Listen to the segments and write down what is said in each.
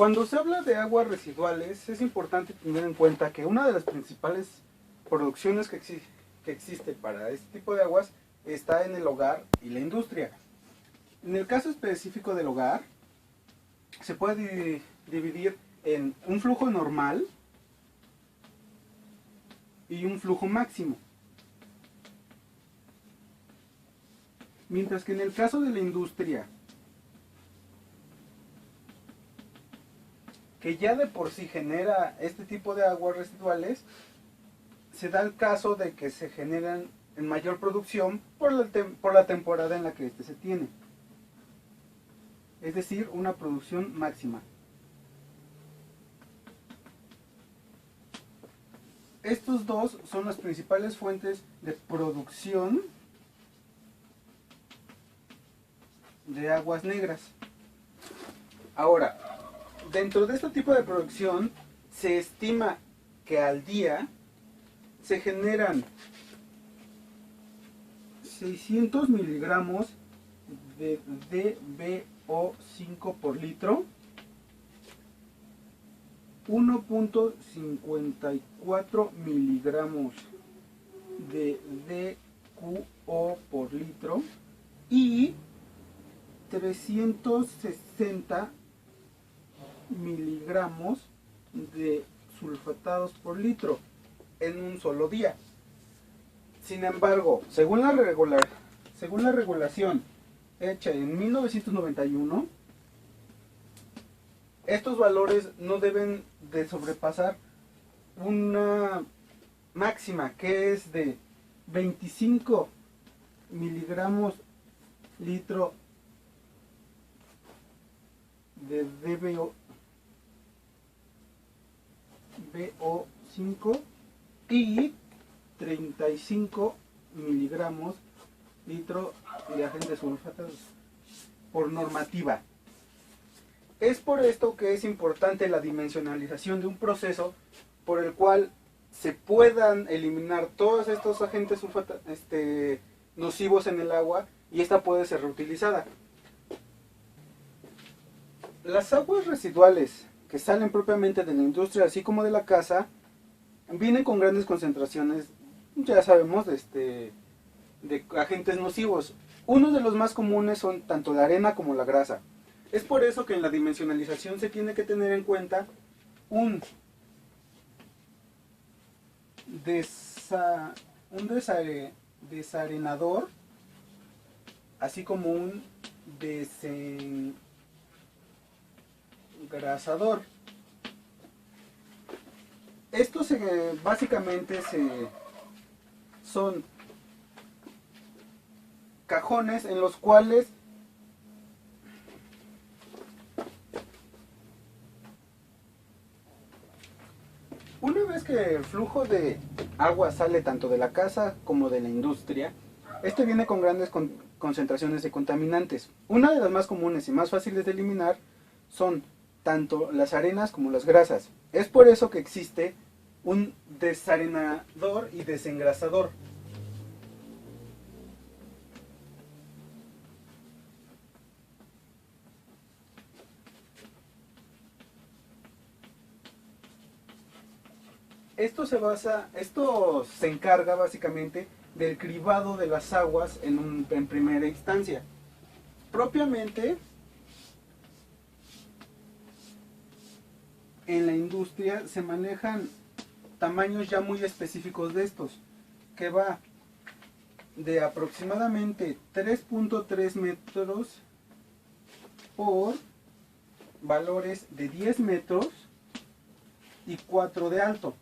Cuando se habla de aguas residuales, es importante tener en cuenta que una de las principales producciones que existe para este tipo de aguas está en el hogar y la industria. En el caso específico del hogar, se puede dividir en un flujo normal y un flujo máximo. Mientras que en el caso de la industria, que ya de por sí genera este tipo de aguas residuales, se da el caso de que se generan en mayor producción por la temporada en la que se tiene. Es decir, una producción máxima. Estos dos son las principales fuentes de producción de aguas negras. Ahora, dentro de este tipo de producción, se estima que al día se generan 600 miligramos de DBO5 por litro, 1.54 miligramos de DQO por litro y 360 miligramos de sulfatados por litro en un solo día. Sin embargo, según la regulación hecha en 1991, estos valores no deben de sobrepasar una máxima que es de 25 miligramos litro de DBO5 y 35 miligramos litro de agentes sulfatados por normativa. Es por esto que es importante la dimensionalización de un proceso por el cual se puedan eliminar todos estos agentes nocivos en el agua y esta puede ser reutilizada. Las aguas residuales que salen propiamente de la industria así como de la casa vienen con grandes concentraciones, ya sabemos, de agentes nocivos. Uno de los más comunes son tanto la arena como la grasa. Es por eso que en la dimensionalización se tiene que tener en cuenta un desarenador, así como un desengrasador. Estos básicamente son cajones en los cuales una vez que el flujo de agua sale tanto de la casa como de la industria, este viene con grandes concentraciones de contaminantes. Una de las más comunes y más fáciles de eliminar son tanto las arenas como las grasas. Es por eso que existe un desarenador y desengrasador. Esto se encarga básicamente del cribado de las aguas en primera instancia. Propiamente, en la industria se manejan tamaños ya muy específicos de estos, que va de aproximadamente 3.3 metros por valores de 10 metros y 4 de alto.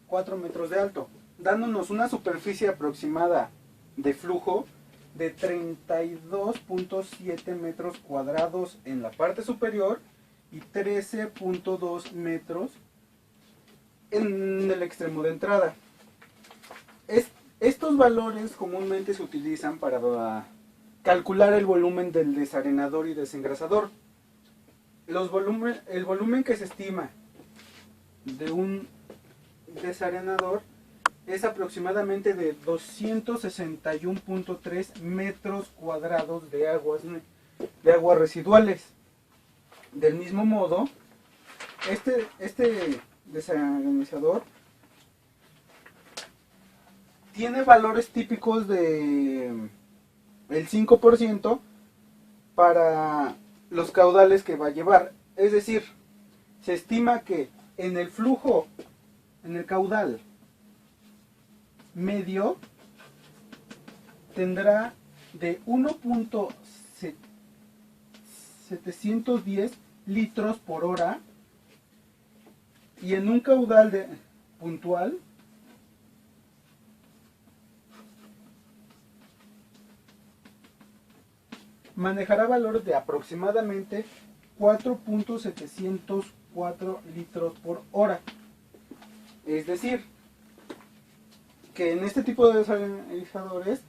4 metros de alto, dándonos una superficie aproximada de flujo de 32.7 metros cuadrados en la parte superior y 13.2 metros en el extremo de entrada. Estos valores comúnmente se utilizan para calcular el volumen del desarenador y desengrasador. El volumen que se estima de un desarenador es aproximadamente de 261.3 metros cuadrados de aguas residuales. Del mismo modo, este desalinizador tiene valores típicos de el 5% para los caudales que va a llevar. Es decir, se estima que en el flujo, en el caudal medio, tendrá de 1.710 litros por hora, y en un caudal puntual manejará valores de aproximadamente 4.704 litros por hora. Es decir, que en este tipo de desalinizadores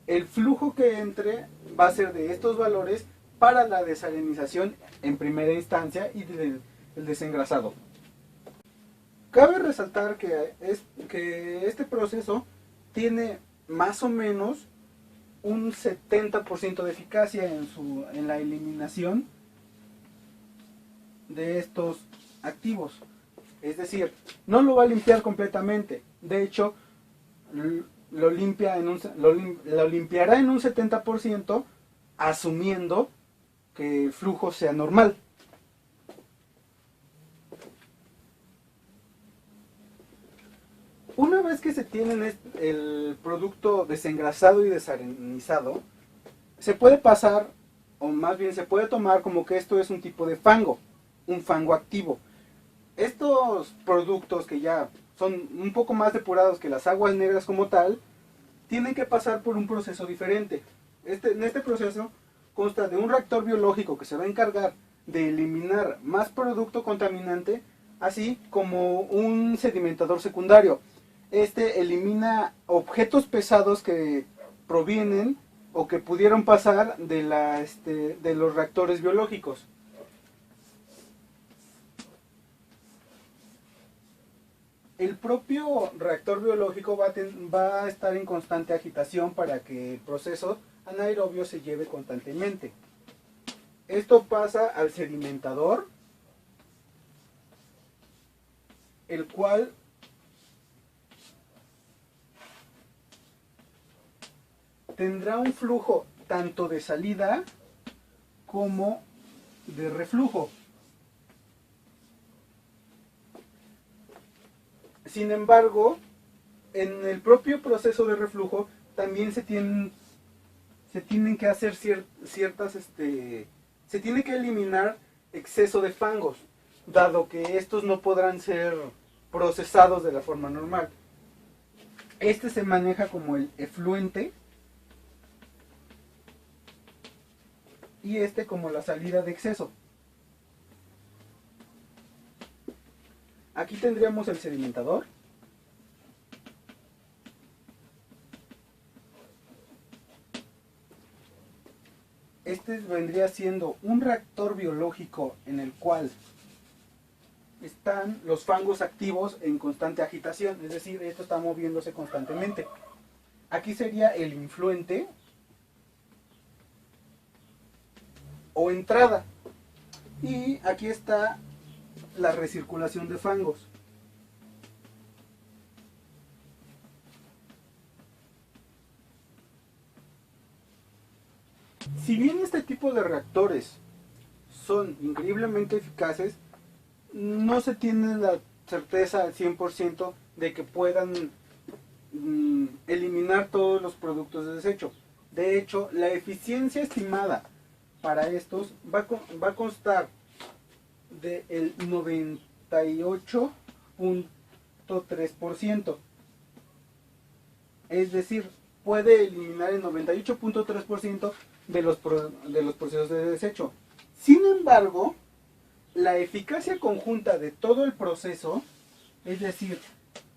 el flujo que entre va a ser de estos valores para la desalinización en primera instancia y el desengrasado. Cabe resaltar que este proceso tiene más o menos un 70% de eficacia en la eliminación de estos activos. Es decir, no lo va a limpiar completamente. De hecho, lo limpiará en un 70%, asumiendo que el flujo sea normal. Una vez que se tiene el producto desengrasado y desalinizado, se puede pasar, o más bien se puede tomar como que esto es un tipo de fango, un fango activo. Estos productos, que ya son un poco más depurados que las aguas negras como tal, tienen que pasar por un proceso diferente. En este proceso consta de un reactor biológico que se va a encargar de eliminar más producto contaminante, así como un sedimentador secundario. Este elimina objetos pesados que provienen o que pudieron pasar de los reactores biológicos. El propio reactor biológico va a estar en constante agitación para que el proceso anaerobio se lleve constantemente. Esto pasa al sedimentador, el cual tendrá un flujo tanto de salida como de reflujo. Sin embargo, en el propio proceso de reflujo también se tienen que hacer se tiene que eliminar exceso de fangos, dado que estos no podrán ser procesados de la forma normal. Este se maneja como el efluente y este como la salida de exceso. Aquí tendríamos el sedimentador. Este vendría siendo un reactor biológico en el cual están los fangos activos en constante agitación, es decir, esto está moviéndose constantemente. Aquí sería el influente o entrada. Y aquí está la recirculación de fangos. Si bien este tipo de reactores son increíblemente eficaces, no se tiene la certeza al 100% de que puedan eliminar todos los productos de desecho. De hecho, la eficiencia estimada para estos va a constar del 98.3%. Es decir, puede eliminar el 98.3% de los procesos de desecho. Sin embargo, la eficacia conjunta de todo el proceso, es decir,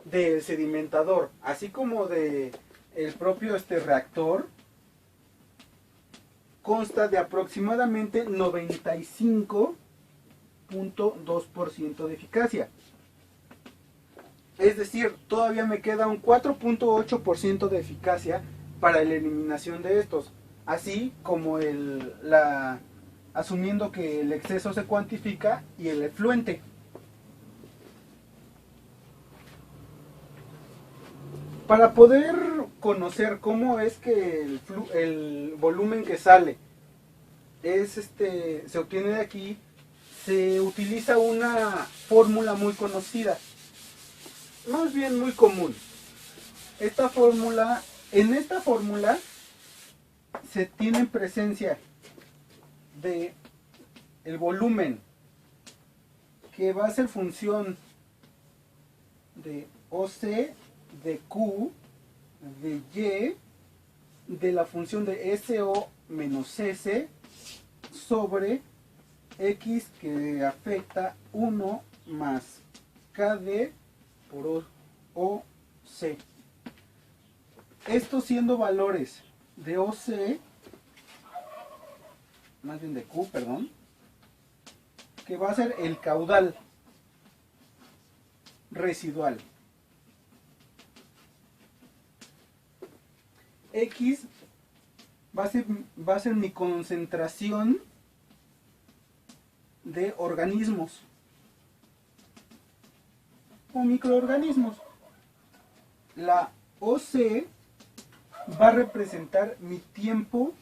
del sedimentador, así como de el propio reactor, consta de aproximadamente 95.2% de eficacia. Es decir, todavía me queda un 4.8% de eficacia para la eliminación de estos, así como asumiendo que el exceso se cuantifica y el efluente. Para poder conocer cómo es que el volumen que sale se obtiene de aquí, se utiliza una fórmula muy conocida, más bien muy común. En esta fórmula se tiene en presencia de el volumen, que va a ser función de OC, de Q, de Y, de la función de SO menos S sobre X, que afecta 1 más KD por OC. Esto siendo valores de OC, más bien de Q, perdón, que va a ser el caudal residual. X va a ser mi concentración de organismos o microorganismos. La OC va a representar mi tiempo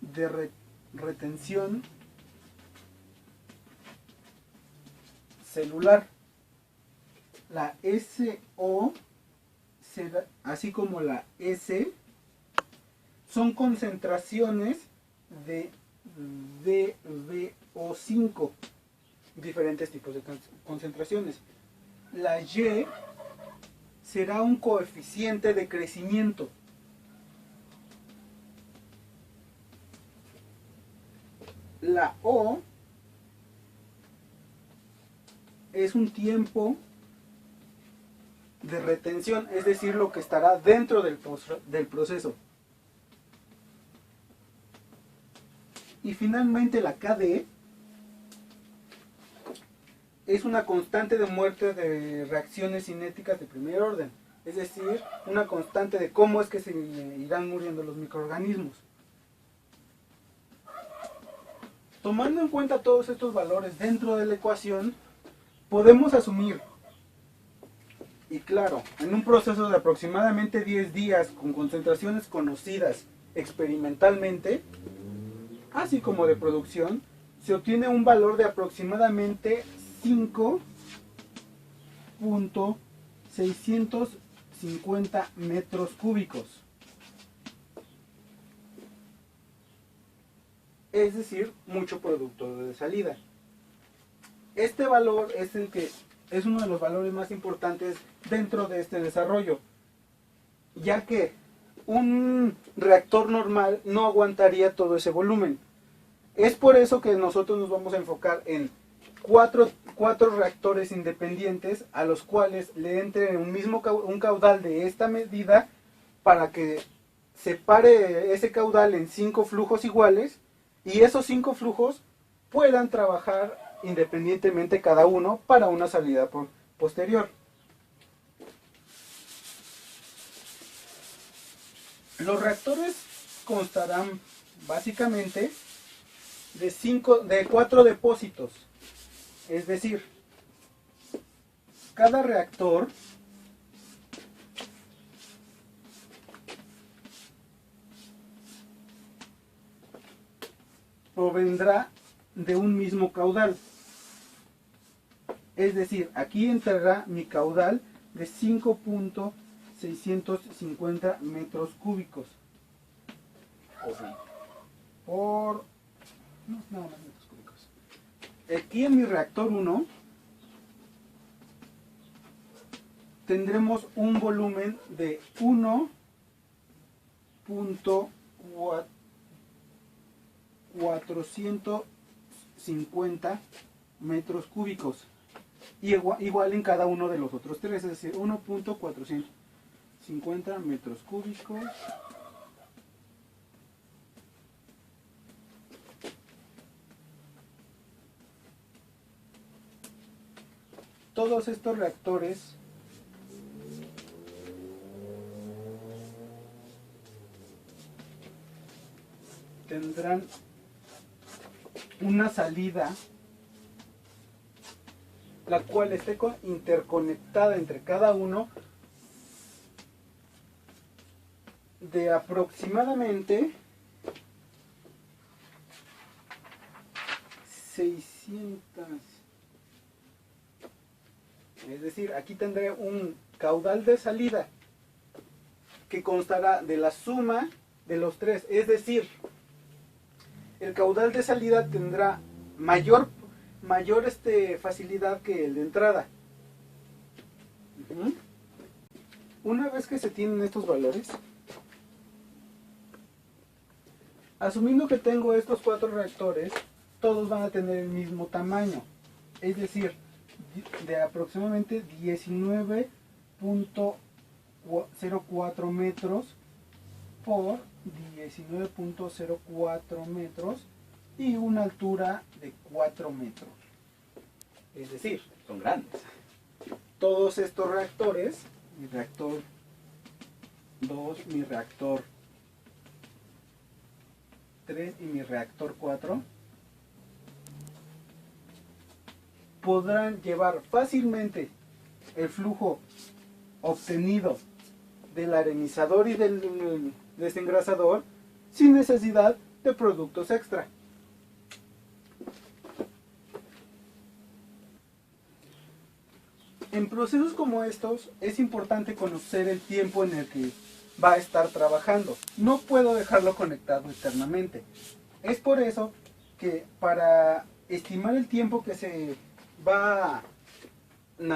de retención celular. La SO, así como la S, son concentraciones de DBO5, diferentes tipos de concentraciones. La Y será un coeficiente de crecimiento. La O es un tiempo de retención, es decir, lo que estará dentro del proceso. Y finalmente la KD es una constante de muerte de reacciones cinéticas de primer orden, es decir, una constante de cómo es que se irán muriendo los microorganismos. Tomando en cuenta todos estos valores dentro de la ecuación, podemos asumir, y claro, en un proceso de aproximadamente 10 días con concentraciones conocidas experimentalmente, así como de producción, se obtiene un valor de aproximadamente 5.650 metros cúbicos. Es decir, mucho producto de salida. Este valor es el que es uno de los valores más importantes dentro de este desarrollo, ya que un reactor normal no aguantaría todo ese volumen. Es por eso que nosotros nos vamos a enfocar en cuatro reactores independientes a los cuales le entre un caudal de esta medida para que separe ese caudal en 5 flujos iguales y esos 5 flujos puedan trabajar independientemente cada uno para una salida posterior. Los reactores constarán básicamente de 4 depósitos, es decir, cada reactor provendrá de un mismo caudal, es decir, aquí entrará mi caudal de 5.650 metros cúbicos por no, nada más metros cúbicos. Aquí en mi reactor 1 tendremos un volumen de 1.450 metros cúbicos. Y igual en cada uno de los otros tres, es decir, 1.450 metros cúbicos. Todos estos reactores tendrán una salida la cual esté interconectada entre cada uno de aproximadamente 600. Es decir, aquí tendré un caudal de salida que constará de la suma de los tres. Es decir, el caudal de salida tendrá mayor facilidad que el de entrada. Una vez que se tienen estos valores, asumiendo que tengo estos 4 reactores, todos van a tener el mismo tamaño, es decir, de aproximadamente 19.04 metros por 19.04 metros y una altura de 4 metros. Es decir, son grandes. Todos estos reactores, mi reactor 2, mi reactor 3 y mi reactor 4, podrán llevar fácilmente el flujo obtenido del arenizador y del desengrasador sin necesidad de productos extra. En procesos como estos es importante conocer el tiempo en el que va a estar trabajando. No puedo dejarlo conectado eternamente. Es por eso que para estimar el tiempo que se va a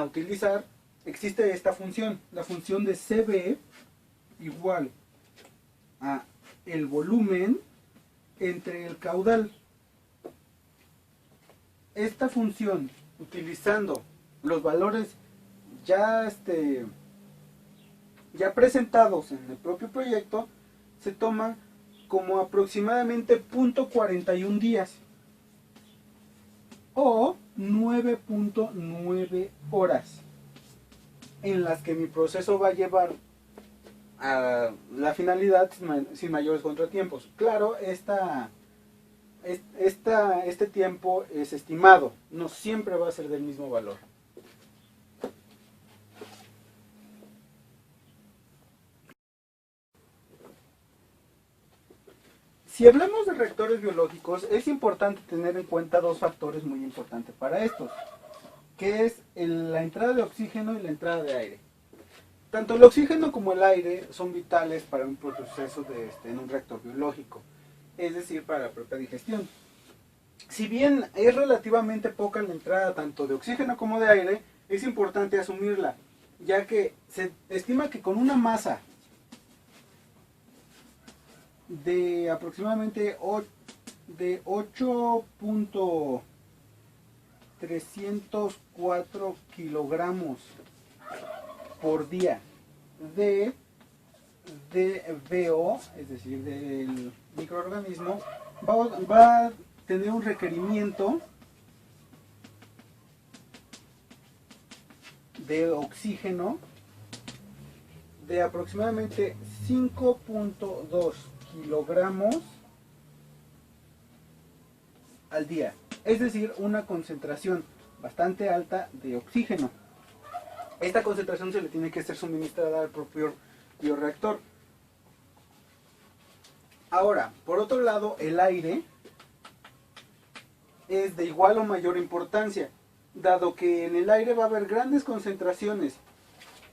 utilizar existe esta función, la función de CB igual a el volumen entre el caudal. Esta función, utilizando los valores ya presentados en el propio proyecto, se toma como aproximadamente 0.41 días o 9.9 horas en las que mi proceso va a llevar a la finalidad sin mayores contratiempos. Claro, este tiempo es estimado, no siempre va a ser del mismo valor. Si hablamos de reactores biológicos, es importante tener en cuenta 2 factores muy importantes para estos, que es la entrada de oxígeno y la entrada de aire. Tanto el oxígeno como el aire son vitales para un proceso en un reactor biológico, es decir, para la propia digestión. Si bien es relativamente poca la entrada tanto de oxígeno como de aire, es importante asumirla, ya que se estima que con una masa de aproximadamente 8.304 kilogramos por día de DBO, es decir, del microorganismo, va a tener un requerimiento de oxígeno de aproximadamente 5.2 kilogramos al día, es decir, una concentración bastante alta de oxígeno. Esta concentración se le tiene que ser suministrada al propio bioreactor. Ahora, por otro lado, el aire es de igual o mayor importancia, dado que en el aire va a haber grandes concentraciones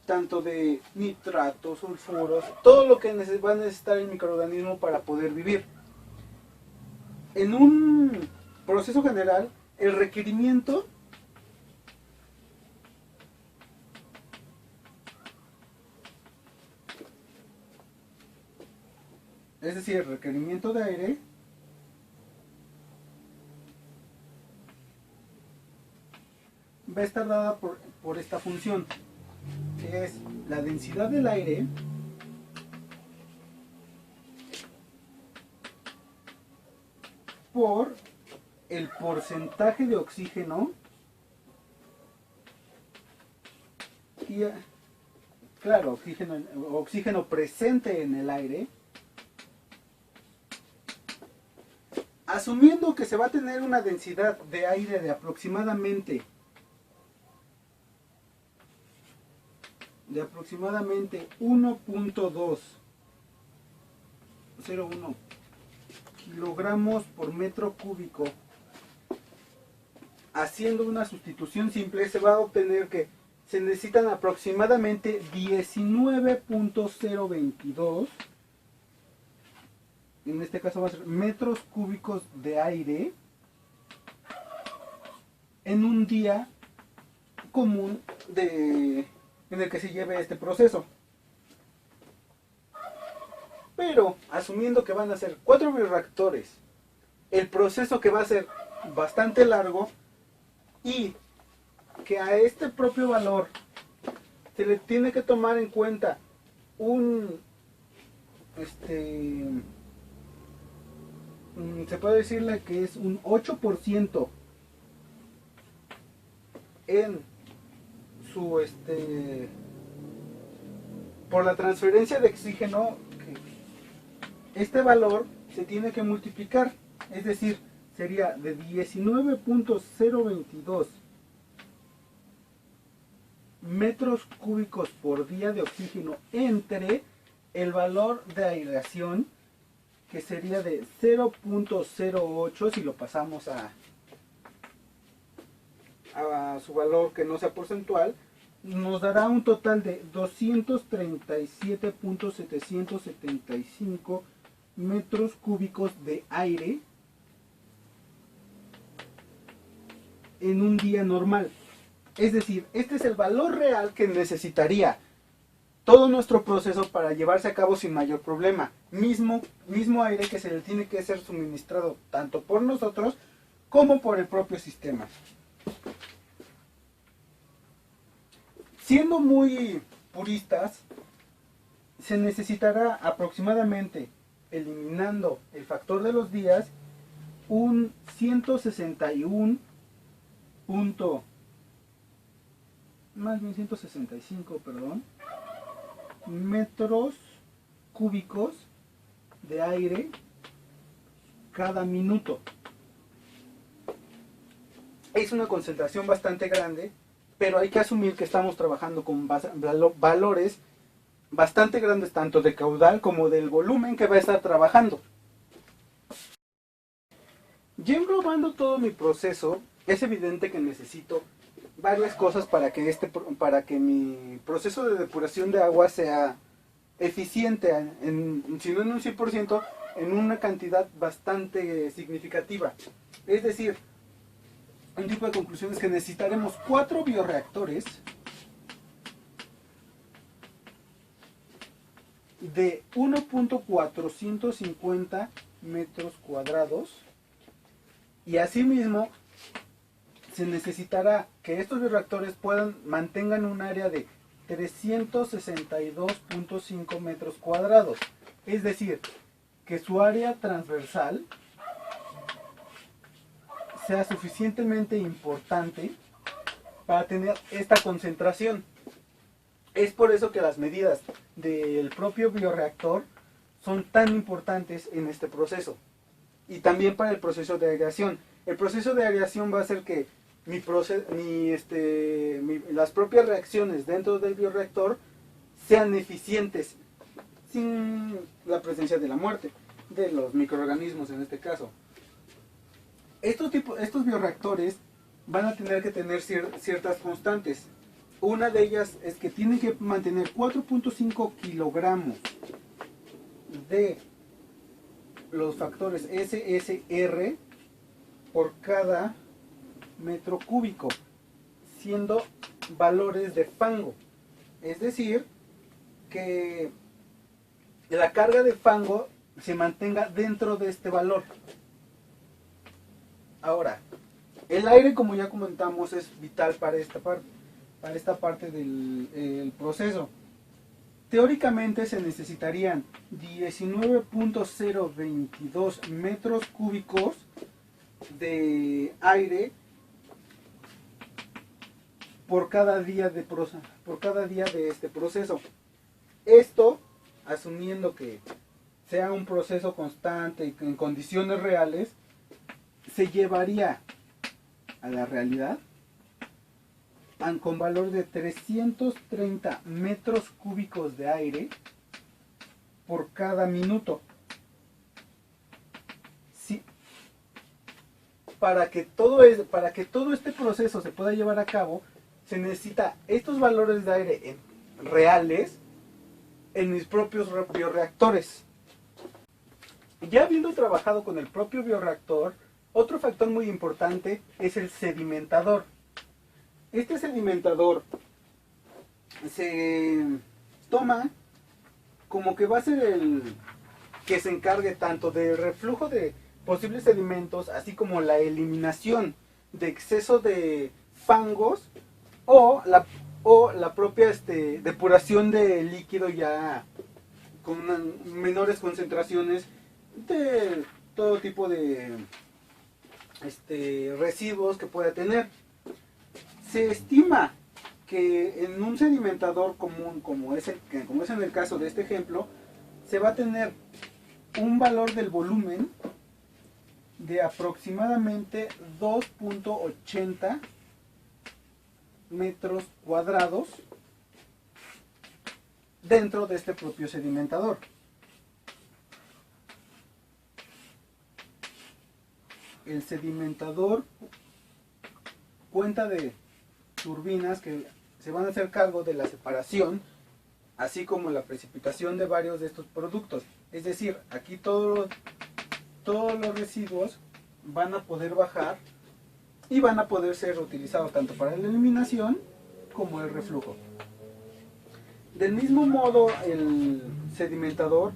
tanto de nitratos, sulfuros, todo lo que va a necesitar el microorganismo para poder vivir. En un proceso general, el requerimiento es decir, el requerimiento de aire va a estar dada por esta función, que es la densidad del aire por el porcentaje de oxígeno y, claro, oxígeno presente en el aire Asumiendo que se va a tener una densidad de aire de aproximadamente 1.201 kilogramos por metro cúbico, haciendo una sustitución simple, se va a obtener que se necesitan aproximadamente 19.022, en este caso va a ser metros cúbicos de aire en un día común en el que se lleve este proceso. Pero asumiendo que van a ser 4 bioreactores, el proceso que va a ser bastante largo y que a este propio valor se le tiene que tomar en cuenta se puede decirle que es un 8% en su por la transferencia de oxígeno, este valor se tiene que multiplicar, es decir, sería de 19.022 metros cúbicos por día de oxígeno entre el valor de aireación, que sería de 0.08 si lo pasamos a su valor que no sea porcentual, nos dará un total de 237.775 metros cúbicos de aire en un día normal. Es decir, este es el valor real que necesitaría todo nuestro proceso para llevarse a cabo sin mayor problema. Mismo aire que se le tiene que ser suministrado tanto por nosotros como por el propio sistema. Siendo muy puristas, se necesitará aproximadamente, eliminando el factor de los días, un 165, metros cúbicos de aire cada minuto. Es una concentración bastante grande, pero hay que asumir que estamos trabajando con valores bastante grandes, tanto de caudal como del volumen que va a estar trabajando. Ya englobando todo mi proceso, es evidente que necesito varias cosas para que mi proceso de depuración de agua sea eficiente, si no en un 100%, en una cantidad bastante significativa. Es decir, un tipo de conclusión es que necesitaremos 4 bioreactores de 1.450 metros cuadrados, y asimismo se necesitará que estos bioreactores mantengan un área de 362.5 metros cuadrados, es decir, que su área transversal sea suficientemente importante para tener esta concentración. Es por eso que las medidas del propio bioreactor son tan importantes en este proceso, y también para el proceso de aireación. El proceso de aireación va a hacer que las propias reacciones dentro del bioreactor sean eficientes, sin la presencia de la muerte de los microorganismos en este caso. Estos bioreactores van a tener que tener ciertas constantes. Una de ellas es que tienen que mantener 4.5 kilogramos de los factores SSR por cada metro cúbico, siendo valores de fango. Es decir, que la carga de fango se mantenga dentro de este valor. Ahora, el aire, como ya comentamos, es vital para esta parte del proceso. Teóricamente se necesitarían 19.022 metros cúbicos de aire por cada día de este proceso. Esto asumiendo que sea un proceso constante y en condiciones reales, se llevaría a la realidad con valor de 330 metros cúbicos de aire por cada minuto. Sí, para que todo este proceso se pueda llevar a cabo, se necesita estos valores de aire reales en mis propios bioreactores. Ya habiendo trabajado con el propio bioreactor, otro factor muy importante es el sedimentador. Este sedimentador se toma como que va a ser el que se encargue tanto del reflujo de posibles sedimentos, así como la eliminación de exceso de fangos o la propia depuración de líquido ya con menores concentraciones de todo tipo de residuos que pueda tener. Se estima que en un sedimentador común, como es en el caso de este ejemplo, se va a tener un valor del volumen de aproximadamente 2.80 metros cuadrados dentro de este propio sedimentador. El sedimentador cuenta de turbinas que se van a hacer cargo de la separación, así como la precipitación de varios de estos productos. Es decir, aquí todos los residuos van a poder bajar y van a poder ser utilizados tanto para la eliminación como el reflujo. Del mismo modo, el sedimentador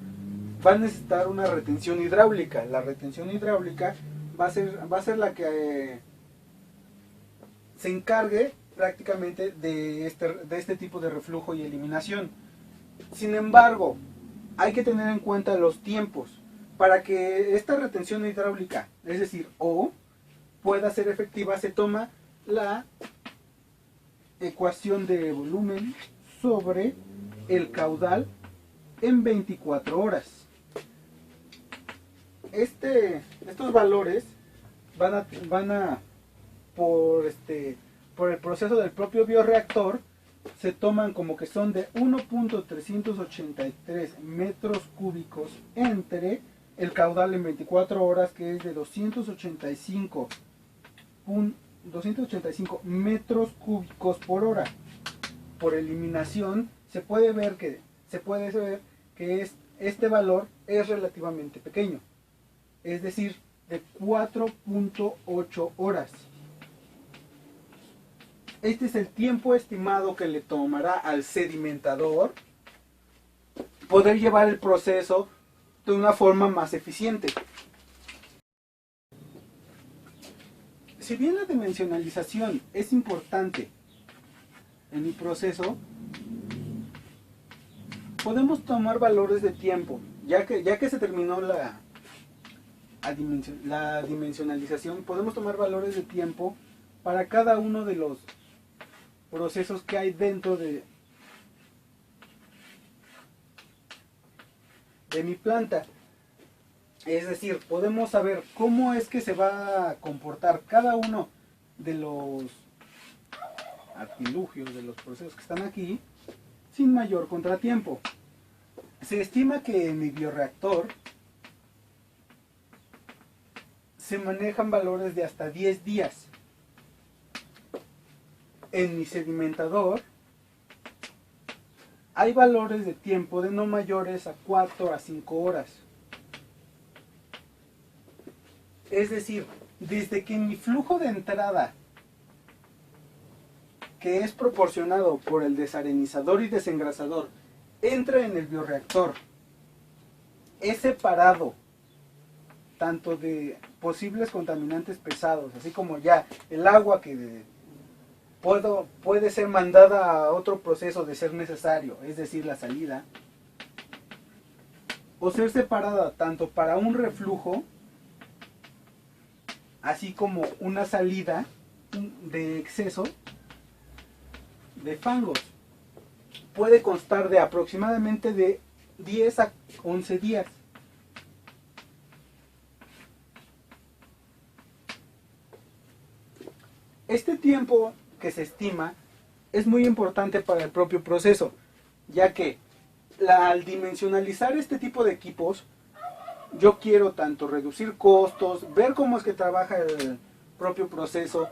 va a necesitar una retención hidráulica. La retención hidráulica va a ser la que se encargue prácticamente de este tipo de reflujo y eliminación. Sin embargo, hay que tener en cuenta los tiempos. Para que esta retención hidráulica, es decir, pueda ser efectiva, se toma la ecuación de volumen sobre el caudal en 24 horas. Estos valores por el proceso del propio bioreactor, se toman como que son de 1.383 metros cúbicos entre el caudal en 24 horas, que es de 285 metros cúbicos por hora. Por eliminación se puede ver que este valor es relativamente pequeño, es decir, de 4.8 horas. Este es el tiempo estimado que le tomará al sedimentador poder llevar el proceso de una forma más eficiente. Si bien la dimensionalización es importante en mi proceso, podemos tomar valores de tiempo, ya que se terminó la dimensionalización, podemos tomar valores de tiempo para cada uno de los procesos que hay dentro de mi planta. Es decir, podemos saber cómo es que se va a comportar cada uno de los artilugios, de los procesos que están aquí, sin mayor contratiempo. Se estima que en mi bioreactor se manejan valores de hasta 10 días. En mi sedimentador hay valores de tiempo de no mayores a 4 a 5 horas. Es decir, desde que mi flujo de entrada, que es proporcionado por el desarenizador y desengrasador, entra en el bioreactor, es separado tanto de posibles contaminantes pesados, así como ya el agua que puede ser mandada a otro proceso de ser necesario, es decir, la salida, o ser separada tanto para un reflujo, así como una salida de exceso de fangos. Puede constar de aproximadamente de 10 a 11 días. Este tiempo que se estima es muy importante para el propio proceso, ya que al dimensionalizar este tipo de equipos, yo quiero tanto reducir costos, ver cómo es que trabaja el propio proceso,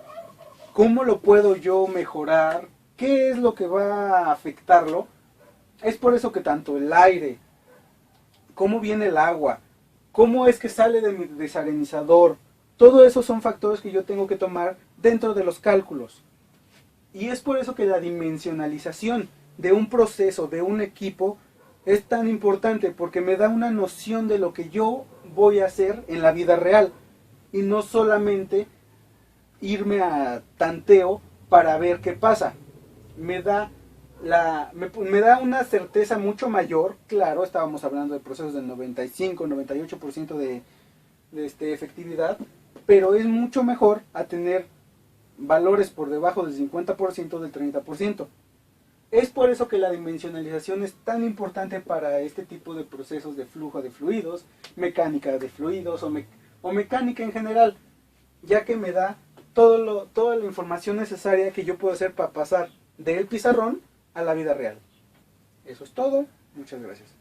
cómo lo puedo yo mejorar, qué es lo que va a afectarlo. Es por eso que tanto el aire, cómo viene el agua, cómo es que sale de mi desarenizador, todo eso son factores que yo tengo que tomar dentro de los cálculos. Y es por eso que la dimensionalización de un proceso, de un equipo, es tan importante, porque me da una noción de lo que yo voy a hacer en la vida real y no solamente irme a tanteo para ver qué pasa. Me da una certeza mucho mayor. Claro, estábamos hablando de procesos del 95, 98% de efectividad, pero es mucho mejor a tener valores por debajo del 50%, del 30%. Es por eso que la dimensionalización es tan importante para este tipo de procesos de flujo de fluidos, mecánica de fluidos o mecánica en general, ya que me da toda la información necesaria que yo puedo hacer para pasar del pizarrón a la vida real. Eso es todo. Muchas gracias.